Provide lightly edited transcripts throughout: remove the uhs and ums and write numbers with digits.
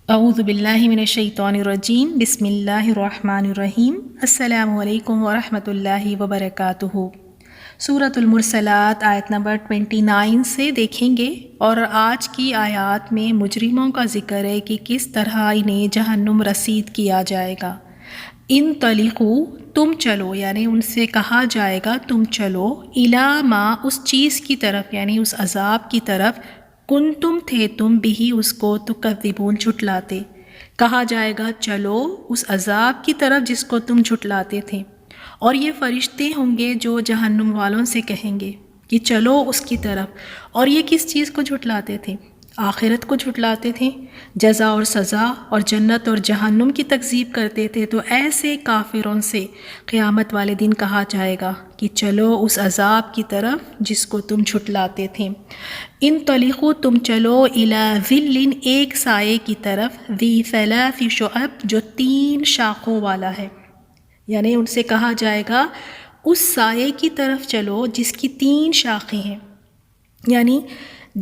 اعوذ باللہ من الشیطان الرجیم بسم اللہ الرحمن الرحیم السلام علیکم ورحمۃ اللہ وبرکاتہ۔ سورۃ المرسلات آیت نمبر 29 سے دیکھیں گے، اور آج کی آیات میں مجرموں کا ذکر ہے کہ کس طرح انہیں جہنم رسید کیا جائے گا۔ ان طلقو، تم چلو، یعنی ان سے کہا جائے گا تم چلو، الی ما، اس چیز کی طرف یعنی اس عذاب کی طرف، کن تم تھے تم بھی اس کو تکذبون، جھٹلاتے۔ کہا جائے گا چلو اس عذاب کی طرف جس کو تم جھٹلاتے تھے، اور یہ فرشتے ہوں گے جو جہنم والوں سے کہیں گے کہ چلو اس کی طرف۔ اور یہ کس چیز کو جھٹلاتے تھے؟ آخرت کو جھٹلاتے تھے، جزا اور سزا اور جنت اور جہنم کی تکذیب کرتے تھے۔ تو ایسے کافروں سے قیامت والے دن کہا جائے گا کہ چلو اس عذاب کی طرف جس کو تم جھٹلاتے تھے۔ ان طلقو، تم چلو، الی ظل، ایک سائے کی طرف، ذی ثلاث شعب، جو 3 شاخوں والا ہے۔ یعنی ان سے کہا جائے گا اس سائے کی طرف چلو جس کی 3 شاخیں ہیں۔ یعنی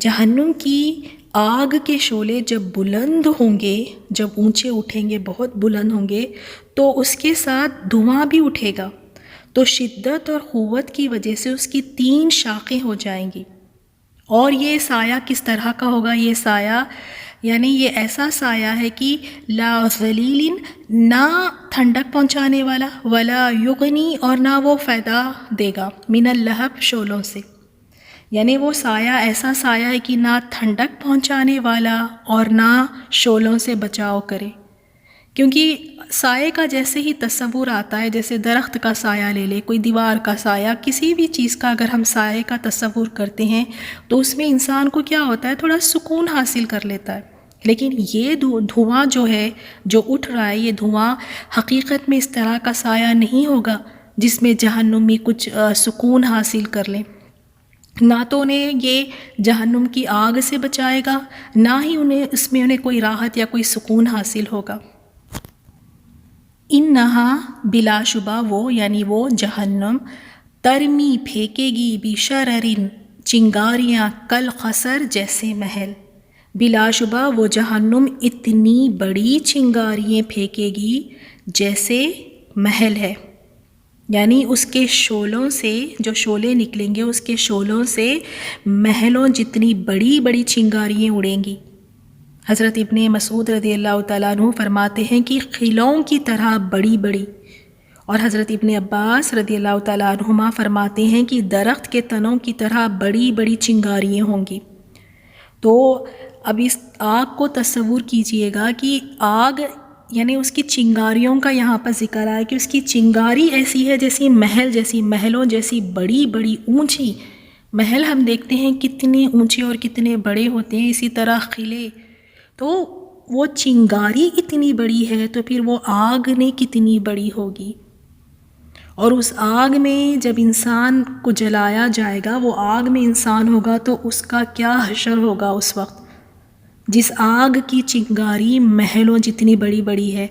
جہنم کی آگ کے شعلے جب بلند ہوں گے، جب اونچے اٹھیں گے، بہت بلند ہوں گے، تو اس کے ساتھ دھواں بھی اٹھے گا، تو شدت اور قوت کی وجہ سے اس کی 3 شاخیں ہو جائیں گی۔ اور یہ سایہ کس طرح کا ہوگا؟ یہ سایہ یعنی یہ ایسا سایہ ہے کہ لا ظلیل، نہ ٹھنڈک پہنچانے والا، ولا یغنی، اور نہ وہ فائدہ دے گا، من اللہب، شعلوں سے۔ یعنی وہ سایہ ایسا سایہ ہے کہ نہ ٹھنڈک پہنچانے والا اور نہ شعلوں سے بچاؤ کرے۔ کیونکہ سائے کا جیسے ہی تصور آتا ہے، جیسے درخت کا سایہ لے لے، کوئی دیوار کا سایہ، کسی بھی چیز کا اگر ہم سائے کا تصور کرتے ہیں تو اس میں انسان کو کیا ہوتا ہے؟ تھوڑا سکون حاصل کر لیتا ہے۔ لیکن یہ دھواں جو ہے، جو اٹھ رہا ہے، یہ دھواں حقیقت میں اس طرح کا سایہ نہیں ہوگا جس میں جہنمی کچھ سکون حاصل کر لیں۔ نہ تو انہیں یہ جہنم کی آگ سے بچائے گا، نہ ہی انہیں کوئی راحت یا کوئی سکون حاصل ہوگا۔ انہا، بلا شبہ وہ، یعنی وہ جہنم، ترمی، پھینکے گی، بشررن، چنگاریاں، کل قصر، جیسے محل۔ بلا شبہ وہ جہنم اتنی بڑی چنگاریاں پھینکے گی جیسے محل ہے۔ یعنی اس کے شعلوں سے، جو شعلے نکلیں گے اس کے شعلوں سے محلوں جتنی بڑی بڑی چنگاریاں اڑیں گی۔ حضرت ابن مسعود رضی اللہ تعالیٰ عنہ فرماتے ہیں کہ قلعوں کی طرح بڑی بڑی، اور حضرت ابن عباس رضی اللہ تعالیٰ عنہما فرماتے ہیں کہ درخت کے تنوں کی طرح بڑی بڑی چنگاریاں ہوں گی۔ تو اب اس آگ کو تصور کیجئے گا کہ آگ یعنی اس کی چنگاریوں کا یہاں پر ذکر آیا کہ اس کی چنگاری ایسی ہے جیسی محل جیسی، محلوں جیسی بڑی بڑی اونچی۔ محل ہم دیکھتے ہیں کتنے اونچے اور کتنے بڑے ہوتے ہیں، اسی طرح قلعے۔ تو وہ چنگاری اتنی بڑی ہے تو پھر وہ آگ نے کتنی بڑی ہوگی۔ اور اس آگ میں جب انسان کو جلایا جائے گا، وہ آگ میں انسان ہوگا تو اس کا کیا حشر ہوگا اس وقت، جس آگ کی چنگاری محلوں جتنی بڑی بڑی ہے۔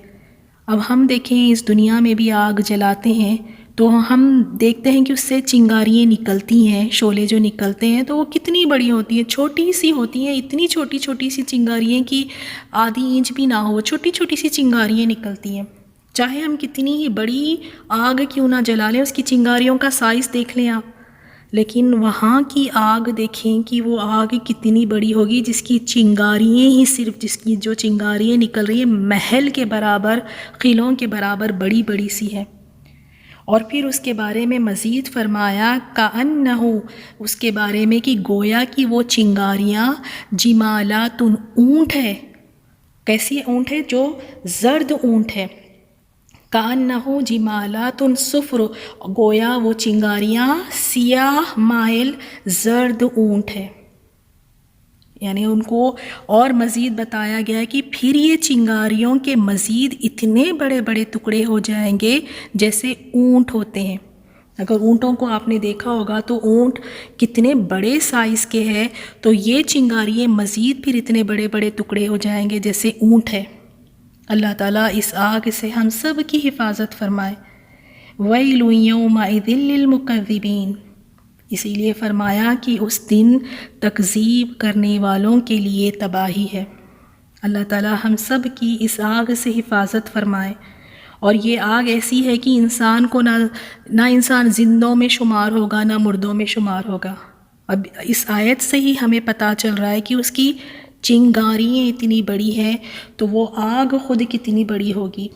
اب ہم دیکھیں اس دنیا میں بھی آگ جلاتے ہیں تو ہم دیکھتے ہیں کہ اس سے چنگاریاں نکلتی ہیں، شعلے جو نکلتے ہیں تو وہ کتنی بڑی ہوتی ہیں، چھوٹی سی ہوتی ہیں، اتنی چھوٹی چھوٹی سی چنگاریاں کہ آدھی انچ بھی نہ ہو، چھوٹی چھوٹی سی چنگاریاں نکلتی ہیں۔ چاہے ہم کتنی ہی بڑی آگ کیوں نہ جلا لیں، اس کی چنگاریوں کا سائز دیکھ لیں آپ، لیکن وہاں کی آگ دیکھیں کہ وہ آگ کتنی بڑی ہوگی جس کی چنگاریاں ہی صرف، جس کی جو چنگاریاں نکل رہی ہیں محل کے برابر، قلعوں کے برابر بڑی بڑی سی ہے۔ اور پھر اس کے بارے میں مزید فرمایا کأنہ، اس کے بارے میں کہ گویا کہ وہ چنگاریاں جمالات، اونٹ ہے۔ کیسی اونٹ ہے؟ جو زرد اونٹ ہے۔ کأنہ جمالات صفر، گویا وہ چنگاریاں سیاہ مائل زرد اونٹ ہے۔ یعنی ان کو اور مزید بتایا گیا ہے کہ پھر یہ چنگاریوں کے مزید اتنے بڑے بڑے ٹکڑے ہو جائیں گے جیسے اونٹ ہوتے ہیں۔ اگر اونٹوں کو آپ نے دیکھا ہوگا تو اونٹ کتنے بڑے سائز کے ہیں، تو یہ چنگاریاں مزید پھر اتنے بڑے بڑے ٹکڑے ہو جائیں گے جیسے اونٹ ہے۔ اللہ تعالیٰ اس آگ سے ہم سب کی حفاظت فرمائے۔ وَيْلٌ يَوْمَئِذٍ لِّلْمُكَذِّبِينَ، اسی لیے فرمایا کہ اس دن تکذیب کرنے والوں کے لیے تباہی ہے۔ اللہ تعالیٰ ہم سب کی اس آگ سے حفاظت فرمائے. اور یہ آگ ایسی ہے کہ انسان کو نہ انسان زندوں میں شمار ہوگا نہ مردوں میں شمار ہوگا. اب اس آیت سے ہی ہمیں پتہ چل رہا ہے کہ اس کی چنگاریاں اتنی بڑی ہیں تو وہ آگ خود کتنی بڑی ہوگی.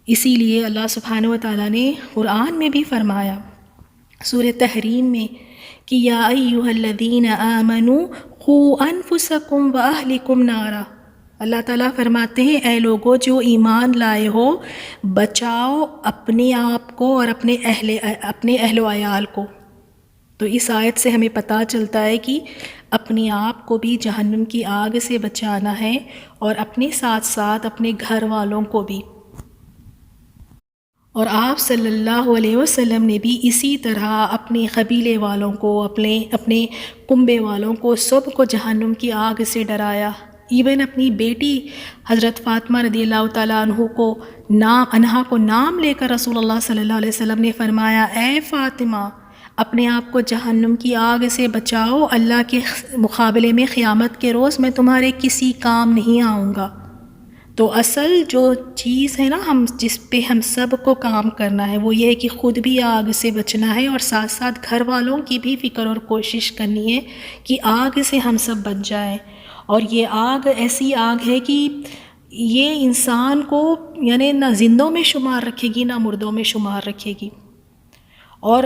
اسی لیے اللہ سبحانہ و تعالیٰ نے قرآن میں بھی فرمایا سورہ تحریم میں کہ یا ایھا الذین آمنوا قوا انفسکم واہلکم نارا. اللہ تعالیٰ فرماتے ہیں اے لوگو جو ایمان لائے ہو بچاؤ اپنے آپ کو اور اپنے اہل و عیال کو. تو اس آیت سے ہمیں پتہ چلتا ہے کہ اپنے آپ کو بھی جہنم کی آگ سے بچانا ہے اور اپنے ساتھ ساتھ اپنے گھر والوں کو بھی. اور آپ صلی اللہ علیہ وسلم نے بھی اسی طرح اپنے قبیلے والوں کو اپنے کنبے والوں کو سب کو جہنم کی آگ سے ڈرایا. ایون اپنی بیٹی حضرت فاطمہ رضی اللہ تعالیٰ عنہا کو نام لے کر رسول اللہ صلی اللہ علیہ وسلم نے فرمایا اے فاطمہ اپنے آپ کو جہنم کی آگ سے بچاؤ، اللہ کے مقابلے میں قیامت کے روز میں تمہارے کسی کام نہیں آؤں گا. تو اصل جو چیز ہے نا جس پہ ہم سب کو کام کرنا ہے وہ یہ ہے کہ خود بھی آگ سے بچنا ہے اور ساتھ ساتھ گھر والوں کی بھی فکر اور کوشش کرنی ہے کہ آگ سے ہم سب بچ جائیں. اور یہ آگ ایسی آگ ہے کہ یہ انسان کو یعنی نہ زندوں میں شمار رکھے گی نہ مردوں میں شمار رکھے گی. اور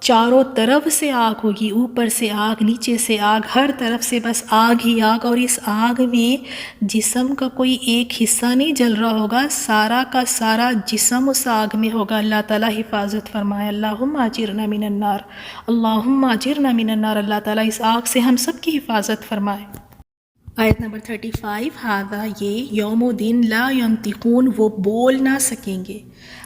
چاروں طرف سے آگ ہوگی، اوپر سے آگ، نیچے سے آگ، ہر طرف سے بس آگ ہی آگ. اور اس آگ میں جسم کا کوئی ایک حصہ نہیں جل رہا ہوگا، سارا کا سارا جسم اس آگ میں ہوگا. اللہ تعالیٰ حفاظت فرمائے. اللہم اجرنا من النار، اللہم اجرنا من النار. اللہ تعالیٰ اس آگ سے ہم سب کی حفاظت فرمائے. آیت نمبر 35 ہذا یہ یوم دن لا ینطقون وہ بول نہ سکیں گے.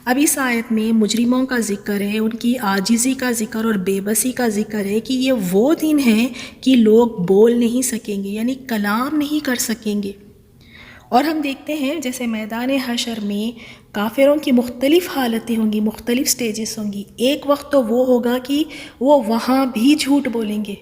اب اس آیت میں مجرموں کا ذکر ہے، ان کی عاجزی کا ذکر اور بے بسی کا ذکر ہے کہ یہ وہ دن ہے کہ لوگ بول نہیں سکیں گے یعنی کلام نہیں کر سکیں گے. اور ہم دیکھتے ہیں جیسے میدان حشر میں کافروں کی مختلف حالتیں ہوں گی، مختلف سٹیجز ہوں گی. ایک وقت تو وہ ہوگا کہ وہ وہاں بھی جھوٹ بولیں گے،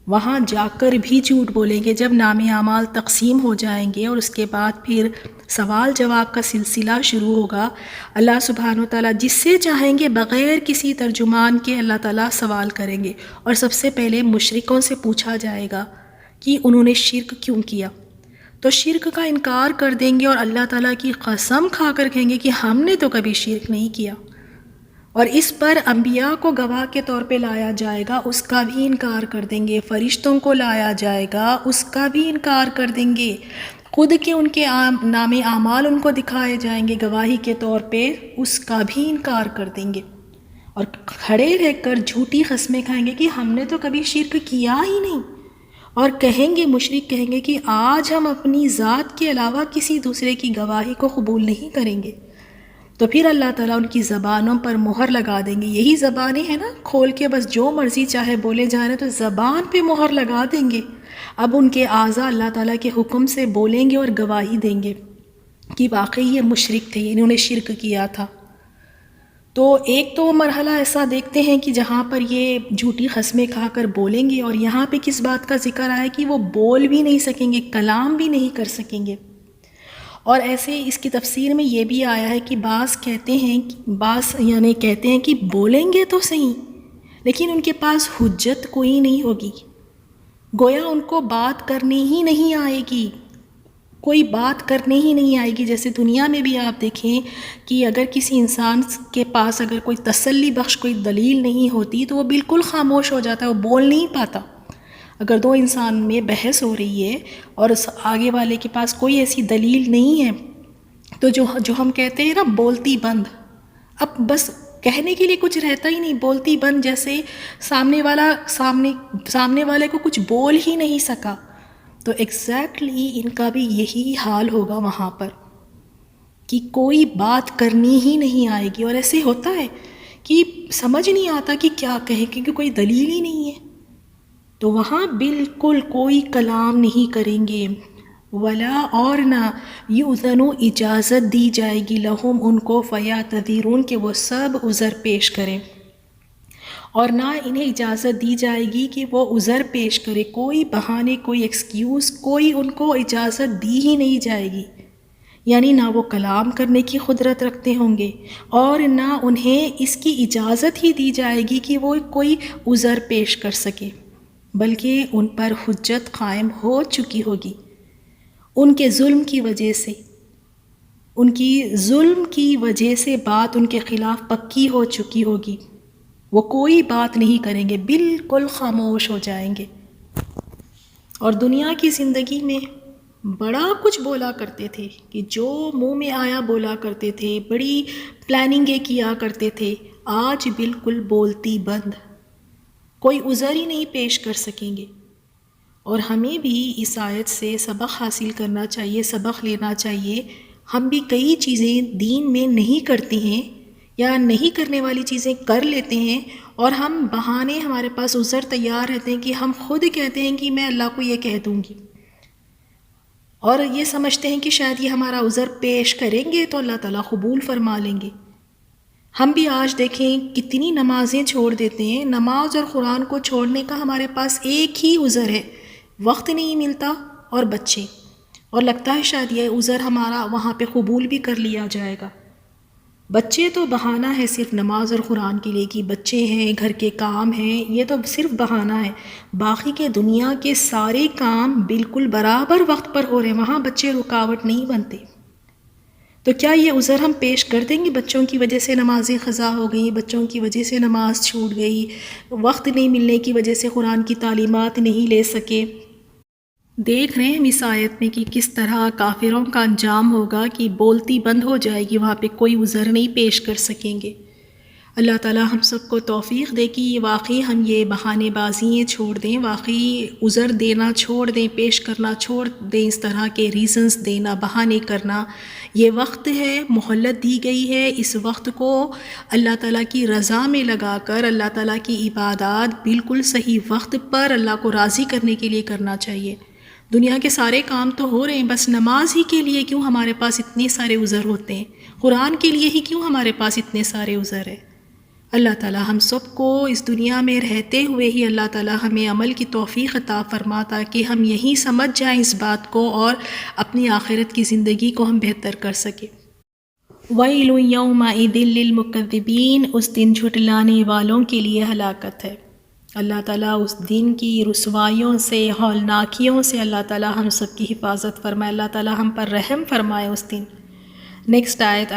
وہاں جا کر بھی جھوٹ بولیں گے جب نام اعمال تقسیم ہو جائیں گے اور اس کے بعد پھر سوال جواب کا سلسلہ شروع ہوگا. اللہ سبحانہ و تعالیٰ جس سے چاہیں گے بغیر کسی ترجمان کے اللہ تعالیٰ سوال کریں گے. اور سب سے پہلے مشرکوں سے پوچھا جائے گا کہ انہوں نے شرک کیوں کیا، تو شرک کا انکار کر دیں گے اور اللہ تعالیٰ کی قسم کھا کر کہیں گے کہ ہم نے تو کبھی شرک نہیں کیا. اور اس پر انبیاء کو گواہ کے طور پہ لایا جائے گا، اس کا بھی انکار کر دیں گے. فرشتوں کو لایا جائے گا، اس کا بھی انکار کر دیں گے. خود کے ان کے نام اعمال ان کو دکھائے جائیں گے گواہی کے طور پہ، اس کا بھی انکار کر دیں گے. اور کھڑے رہ کر جھوٹی قسمیں کھائیں گے کہ ہم نے تو کبھی شرک کیا ہی نہیں. اور کہیں گے مشرک کہیں گے کہ آج ہم اپنی ذات کے علاوہ کسی دوسرے کی گواہی کو قبول نہیں کریں گے. تو پھر اللہ تعالیٰ ان کی زبانوں پر مہر لگا دیں گے. یہی زبانیں ہیں نا، کھول کے بس جو مرضی چاہے بولے جا رہے، تو زبان پہ مہر لگا دیں گے. اب ان کے اعضاء اللہ تعالیٰ کے حکم سے بولیں گے اور گواہی دیں گے کہ واقعی یہ مشرک تھے، انہوں نے شرک کیا تھا. تو ایک تو مرحلہ ایسا دیکھتے ہیں کہ جہاں پر یہ جھوٹی قسمیں کھا کر بولیں گے، اور یہاں پہ کس بات کا ذکر آیا کہ وہ بول بھی نہیں سکیں گے، کلام بھی نہیں کر سکیں گے. اور ایسے اس کی تفسیر میں یہ بھی آیا ہے کہ بعض کہتے ہیں کہ بولیں گے تو صحیح لیکن ان کے پاس حجت کوئی نہیں ہوگی، گویا ان کو بات کرنی ہی نہیں آئے گی، کوئی بات کرنے ہی نہیں آئے گی. جیسے دنیا میں بھی آپ دیکھیں کہ اگر کسی انسان کے پاس اگر کوئی تسلی بخش کوئی دلیل نہیں ہوتی تو وہ بالکل خاموش ہو جاتا ہے، وہ بول نہیں پاتا. اگر دو انسان میں بحث ہو رہی ہے اور اس آگے والے کے پاس کوئی ایسی دلیل نہیں ہے تو جو ہم کہتے ہیں نا بولتی بند، اب بس کہنے کے لیے کچھ رہتا ہی نہیں، بولتی بند، جیسے سامنے والے کو کچھ بول ہی نہیں سکا. تو ایگزیکٹلی ان کا بھی یہی حال ہوگا وہاں پر کہ کوئی بات کرنی ہی نہیں آئے گی. اور ایسے ہوتا ہے کہ سمجھ نہیں آتا کہ کیا کہیں کیونکہ کوئی دلیل ہی نہیں ہے. تو وہاں بالکل کوئی کلام نہیں کریں گے. ولا اور نہ یؤذن اجازت دی جائے گی لہم ان کو فیعتذرون کہ وہ سب عذر پیش کریں. اور نہ انہیں اجازت دی جائے گی کہ وہ عذر پیش کرے، کوئی بہانے، کوئی ایکسکیوز، کوئی ان کو اجازت دی ہی نہیں جائے گی۔ یعنی نہ وہ کلام کرنے کی قدرت رکھتے ہوں گے اور نہ انہیں اس کی اجازت ہی دی جائے گی کہ وہ کوئی عذر پیش کر سکے، بلکہ ان پر حجت قائم ہو چکی ہوگی ان کے ظلم کی وجہ سے۔ ان کی ظلم کی وجہ سے بات ان کے خلاف پکی ہو چکی ہوگی، وہ کوئی بات نہیں کریں گے، بالکل خاموش ہو جائیں گے۔ اور دنیا کی زندگی میں بڑا کچھ بولا کرتے تھے کہ جو منہ میں آیا بولا کرتے تھے، بڑی پلاننگیں کیا کرتے تھے، آج بالکل بولتی بند، کوئی عذر ہی نہیں پیش کر سکیں گے۔ اور ہمیں بھی اس آیت سے سبق حاصل کرنا چاہیے، سبق لینا چاہیے۔ ہم بھی کئی چیزیں دین میں نہیں کرتے ہیں یا نہیں کرنے والی چیزیں کر لیتے ہیں، اور ہم بہانے، ہمارے پاس عذر تیار رہتے ہیں کہ ہم خود کہتے ہیں کہ میں اللہ کو یہ کہہ دوں گی، اور یہ سمجھتے ہیں کہ شاید یہ ہمارا عذر پیش کریں گے تو اللہ تعالیٰ قبول فرما لیں گے۔ ہم بھی آج دیکھیں کتنی نمازیں چھوڑ دیتے ہیں، نماز اور قرآن کو چھوڑنے کا ہمارے پاس ایک ہی عذر ہے، وقت نہیں ملتا اور بچے، اور لگتا ہے شاید یہ عذر ہمارا وہاں پہ قبول بھی کر لیا جائے گا۔ بچے تو بہانہ ہے صرف نماز اور قرآن کے لیے کہ بچے ہیں، گھر کے کام ہیں، یہ تو صرف بہانہ ہے، باقی کے دنیا کے سارے کام بالکل برابر وقت پر ہو رہے ہیں، وہاں بچے رکاوٹ نہیں بنتے۔ تو کیا یہ عذر ہم پیش کر دیں گے؟ بچوں کی وجہ سے نمازیں قضا ہو گئی، بچوں کی وجہ سے نماز چھوٹ گئی، وقت نہیں ملنے کی وجہ سے قرآن کی تعلیمات نہیں لے سکے۔ دیکھ رہے ہیں اس آیت میں کہ کس طرح کافروں کا انجام ہوگا کہ بولتی بند ہو جائے گی، وہاں پہ کوئی عذر نہیں پیش کر سکیں گے۔ اللہ تعالیٰ ہم سب کو توفیق دے کہ واقعی ہم یہ بہانے بازیاں چھوڑ دیں، واقعی عذر دینا چھوڑ دیں، پیش کرنا چھوڑ دیں، اس طرح کے ریزنز دینا، بہانے کرنا۔ یہ وقت ہے، مہلت دی گئی ہے، اس وقت کو اللہ تعالیٰ کی رضا میں لگا کر اللہ تعالیٰ کی عبادات بالکل صحیح وقت پر اللہ کو راضی کرنے کے لیے کرنا چاہیے۔ دنیا کے سارے کام تو ہو رہے ہیں، بس نماز ہی کے لیے کیوں ہمارے پاس اتنے سارے عذر ہوتے ہیں؟ قرآن کے لیے ہی کیوں ہمارے پاس اتنے سارے عذر ہیں؟ اللہ تعالیٰ ہم سب کو اس دنیا میں رہتے ہوئے ہی اللہ تعالیٰ ہمیں عمل کی توفیق عطا فرما تاکہ ہم یہی سمجھ جائیں اس بات کو اور اپنی آخرت کی زندگی کو ہم بہتر کر سکیں۔ وَيْلٌ يَوْمَئِذٍ لِّلْمُكَذِّبِينَ، اس دن جھٹلانے والوں کے لیے ہلاکت ہے۔ اللہ تعالیٰ اس دن کی رسوائیوں سے، ہولناکیوں سے اللہ تعالیٰ ہم سب کی حفاظت فرمائے، اللہ تعالیٰ ہم پر رحم فرمائے اس دن۔ نیکسٹ آیت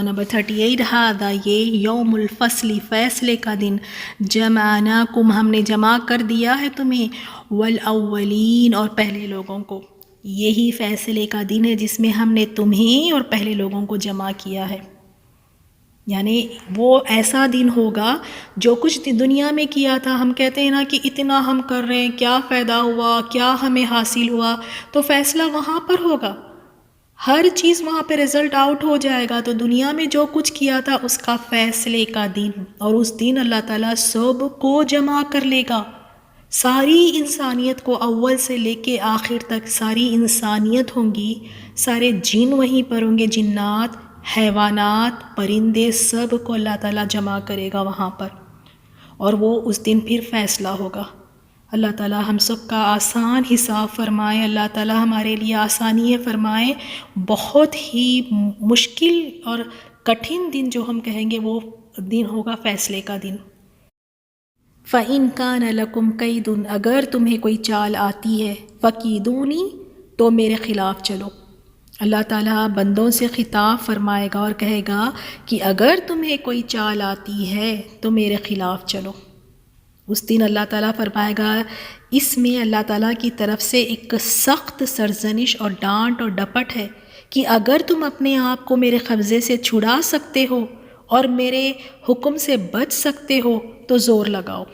نمبر 38، ہذا، یہ یوم الفصل، فیصلے کا دن، جمعناکم، ہم نے جمع کر دیا ہے تمہیں، والاولین، اور پہلے لوگوں کو۔ یہی فیصلے کا دن ہے جس میں ہم نے تمہیں اور پہلے لوگوں کو جمع کیا ہے۔ یعنی وہ ایسا دن ہوگا جو کچھ دنیا میں کیا تھا، ہم کہتے ہیں نا کہ اتنا ہم کر رہے ہیں، کیا فائدہ ہوا، کیا ہمیں حاصل ہوا، تو فیصلہ وہاں پر ہوگا، ہر چیز وہاں پہ رزلٹ آؤٹ ہو جائے گا۔ تو دنیا میں جو کچھ کیا تھا اس کا فیصلے کا دن، اور اس دن اللہ تعالیٰ سب کو جمع کر لے گا، ساری انسانیت کو، اول سے لے کے آخر تک ساری انسانیت ہوں گی، سارے جن وہیں پر ہوں گے، جنات، حیوانات، پرندے، سب کو اللہ تعالیٰ جمع کرے گا وہاں پر، اور وہ اس دن پھر فیصلہ ہوگا۔ اللہ تعالیٰ ہم سب کا آسان حساب فرمائے، اللہ تعالیٰ ہمارے لیے آسانیاں فرمائے۔ بہت ہی مشکل اور کٹھن دن جو ہم کہیں گے وہ دن ہوگا فیصلے کا دن۔ فَإِن كَانَ لَكُمْ كَيْدٌ، اگر تمہیں کوئی چال آتی ہے، فَكِيدُونِي، تو میرے خلاف چلو۔ اللہ تعالیٰ بندوں سے خطاب فرمائے گا اور کہے گا کہ اگر تمہیں کوئی چال آتی ہے تو میرے خلاف چلو۔ اس دن اللہ تعالیٰ فرمائے گا، اس میں اللہ تعالیٰ کی طرف سے ایک سخت سرزنش اور ڈانٹ اور ڈپٹ ہے کہ اگر تم اپنے آپ کو میرے قبضے سے چھڑا سکتے ہو اور میرے حکم سے بچ سکتے ہو تو زور لگاؤ،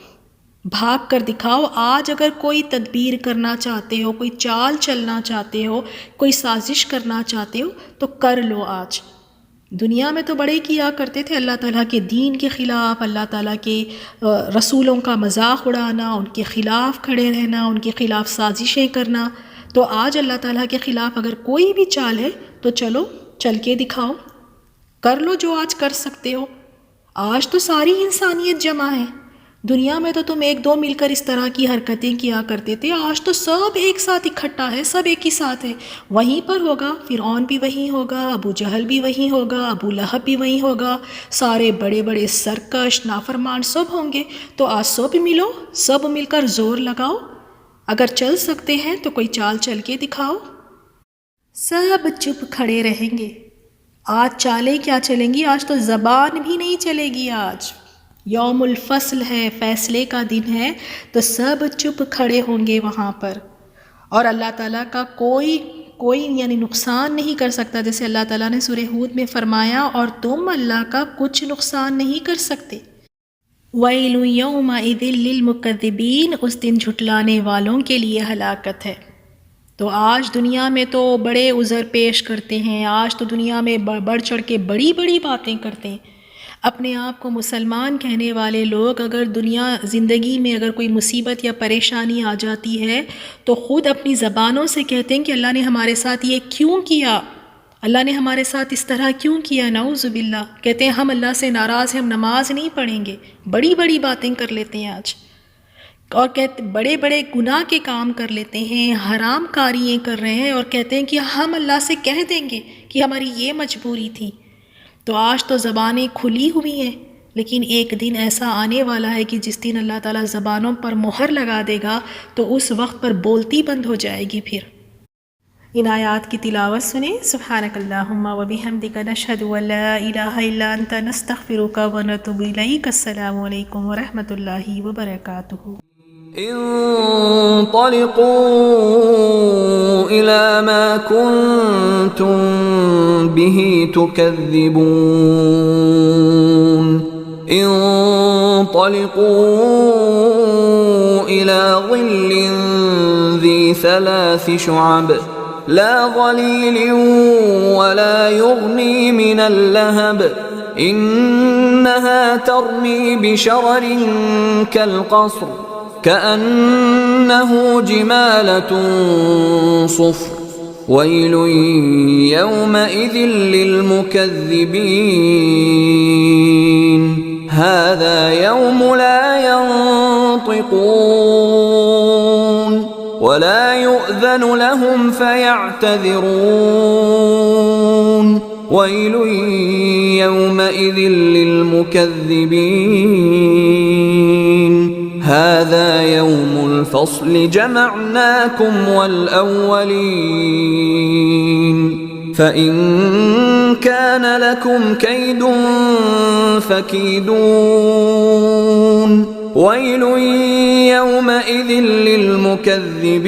بھاگ کر دکھاؤ۔ آج اگر کوئی تدبیر کرنا چاہتے ہو، کوئی چال چلنا چاہتے ہو، کوئی سازش کرنا چاہتے ہو تو کر لو آج۔ دنیا میں تو بڑے کیا کرتے تھے، اللہ تعالیٰ کے دین کے خلاف، اللہ تعالیٰ کے رسولوں کا مذاق اڑانا، ان کے خلاف کھڑے رہنا، ان کے خلاف سازشیں کرنا۔ تو آج اللہ تعالیٰ کے خلاف اگر کوئی بھی چال ہے تو چلو، چل کے دکھاؤ، کر لو جو آج کر سکتے ہو۔ آج تو ساری انسانیت جمع ہے، دنیا میں تو تم ایک دو مل کر اس طرح کی حرکتیں کیا کرتے تھے، آج تو سب ایک ساتھ اکٹھا ہے، سب ایک ہی ساتھ ہے۔ وہیں پر ہوگا، فرعون بھی وہیں ہوگا، ابو جہل بھی وہیں ہوگا، ابو لہب بھی وہیں ہوگا، سارے بڑے بڑے سرکش نافرمان سب ہوں گے۔ تو آج سب ملو، سب مل کر زور لگاؤ، اگر چل سکتے ہیں تو کوئی چال چل کے دکھاؤ۔ سب چپ کھڑے رہیں گے۔ آج چالیں کیا چلیں گی، آج تو زبان بھی نہیں چلے گی۔ آج یوم الفصل ہے، فیصلے کا دن ہے، تو سب چپ کھڑے ہوں گے وہاں پر، اور اللہ تعالیٰ کا کوئی یعنی نقصان نہیں کر سکتا، جیسے اللہ تعالیٰ نے سورہ ہود میں فرمایا، اور تم اللہ کا کچھ نقصان نہیں کر سکتے۔ وَيْلٌ يَوْمَئِذٍ لِّلْمُكَذِّبِينَ، اس دن جھٹلانے والوں کے لیے ہلاکت ہے۔ تو آج دنیا میں تو بڑے عذر پیش کرتے ہیں، آج تو دنیا میں بڑھ چڑھ کے بڑی بڑی باتیں کرتے ہیں۔ اپنے آپ کو مسلمان کہنے والے لوگ اگر زندگی میں اگر کوئی مصیبت یا پریشانی آ جاتی ہے تو خود اپنی زبانوں سے کہتے ہیں کہ اللہ نے ہمارے ساتھ یہ کیوں کیا، اللہ نے ہمارے ساتھ اس طرح کیوں کیا، نعوذ باللہ۔ کہتے ہیں ہم اللہ سے ناراض ہیں، ہم نماز نہیں پڑھیں گے، بڑی بڑی باتیں کر لیتے ہیں آج، اور کہتے بڑے بڑے گناہ کے کام کر لیتے ہیں، حرام کاریاں کر رہے ہیں، اور کہتے ہیں کہ ہم اللہ سے کہہ دیں گے کہ ہماری یہ مجبوری تھی۔ تو آج تو زبانیں کھلی ہوئی ہیں، لیکن ایک دن ایسا آنے والا ہے کہ جس دن اللہ تعالیٰ زبانوں پر مہر لگا دے گا تو اس وقت پر بولتی بند ہو جائے گی۔ پھر ان آیات کی تلاوت سنیں۔ سبحانک اللہم و بحمدک، نشہد ان لا الہ الا انت، نستغفرک و نتوب الیک۔ السلام علیکم و رحمۃ اللہ وبرکاتہ۔ انطلقوا إلى ما كنتم به تكذبون انطلقوا إلى ظل ذي 3 شعب لا ظليل ولا يغني من اللهب إنها ترمي بشرر كالقصر كأنه جمالة صفر ويل يومئذ للمكذبين هذا يوم لا ينطقون ولا يؤذن لهم فيعتذرون ويل يومئذ للمكذبين هذا يوم الفصل جمعناكم والأولين فإن كان لكم كيد فكيدون ويل يومئذ للمكذبين